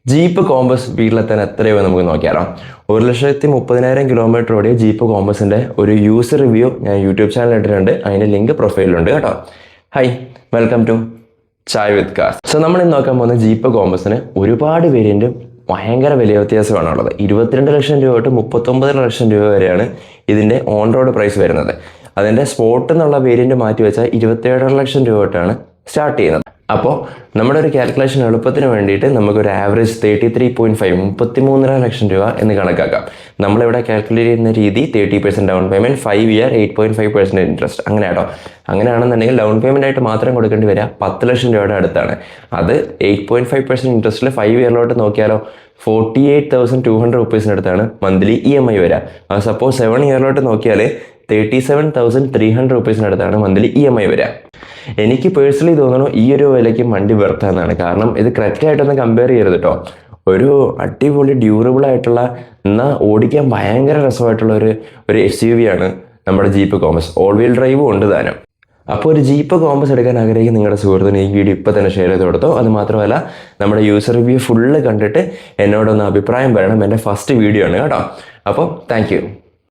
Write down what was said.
Jeep compass വീട്ടിലെത്താൻ എത്ര രൂപ നമുക്ക് നോക്കിയാലോ. 1,30,000 കിലോമീറ്റർ ഓടിയ ജീപ്പ് കോമ്പസിൻ്റെ ഒരു യൂസർ റിവ്യൂ ഞാൻ യൂട്യൂബ് ചാനൽ ഇട്ടിട്ടുണ്ട്. അതിൻ്റെ ലിങ്ക് പ്രൊഫൈലിലുണ്ട് കേട്ടോ. Hi, welcome to Chai with car. So നമ്മൾ ഇന്ന് നോക്കാൻ പോകുന്ന ജീപ്പ് കോമ്പസിന് ഒരുപാട് വേരിയൻറ്റും ഭയങ്കര വില വ്യത്യാസമാണുള്ളത്. 22 ലക്ഷം രൂപ തൊട്ട് 39 ലക്ഷം രൂപ വരെയാണ് ഇതിൻ്റെ ഓൺ റോഡ് പ്രൈസ് വരുന്നത്. അതിൻ്റെ സ്പോട്ട് എന്നുള്ള വേരിയൻറ്റ് മാറ്റി വെച്ചാൽ 27 ലക്ഷം രൂപ തൊട്ടാണ് സ്റ്റാർട്ട് ചെയ്യുന്നത്. അപ്പോൾ നമ്മുടെ ഒരു കാൽക്കുലേഷൻ എളുപ്പത്തിന് വേണ്ടിയിട്ട് നമുക്കൊരു ആവറേജ് 33.5 33.5 ലക്ഷം രൂപ എന്ന് കണക്കാക്കാം. നമ്മളിവിടെ കാൽക്കുലേറ്റ് ചെയ്യുന്ന രീതി 30% ഡൗൺ പേയ്മെൻറ്റ്, 5 ഇയർ 8.5% ഇൻട്രസ്റ്റ്, അങ്ങനെ കേട്ടോ. അങ്ങനെയാണെന്നുണ്ടെങ്കിൽ ഡൗൺ പേയ്മെൻ്റ് ആയിട്ട് മാത്രം കൊടുക്കേണ്ടി വരിക 10 ലക്ഷം രൂപയുടെ അടുത്താണ്. അത് 8.5% ഇൻട്രസ്റ്റിൽ 5 ഇയറിലോട്ട് നോക്കിയാലോ 48,200 റുപ്പീസിനടുത്താണ് മന്ത്ലി EMI വരിക. സപ്പോസ് 7 ഇയറിലോട്ട് നോക്കിയാൽ 37,300 റുപ്പീസിനടുത്താണ് മന്ത്ലി EMI വരിക. എനിക്ക് പേഴ്സണലി തോന്നുന്നു ഈ ഒരു വിലയ്ക്ക് വണ്ടി വെർത്താന്നാണ്. കാരണം ഇത് കറക്റ്റായിട്ടൊന്ന് കമ്പയർ ചെയ്യരുത് കേട്ടോ. ഒരു അടിപൊളി ഡ്യൂറബിൾ ആയിട്ടുള്ള എന്നാൽ ഓടിക്കാൻ ഭയങ്കര രസമായിട്ടുള്ള ഒരു SUV ആണ് നമ്മുടെ ജീപ്പ് കോമ്പസ്. ഓൾ വീൽ ഡ്രൈവും ഉണ്ട് താനും. അപ്പോൾ ഒരു ജീപ്പ് കോമ്പസ് എടുക്കാൻ ആഗ്രഹിക്കുന്ന നിങ്ങളുടെ സുഹൃത്തിന് ഈ വീഡിയോ ഇപ്പോൾ തന്നെ ഷെയർ ചെയ്ത് കൊടുത്തോ. അത് മാത്രമല്ല നമ്മുടെ യൂസർ റിവ്യൂ ഫുള്ള് കണ്ടിട്ട് എന്നോടൊന്ന് അഭിപ്രായം പറയണം. എൻ്റെ ഫസ്റ്റ് വീഡിയോ ആണ് കേട്ടോ. അപ്പോൾ താങ്ക് യു.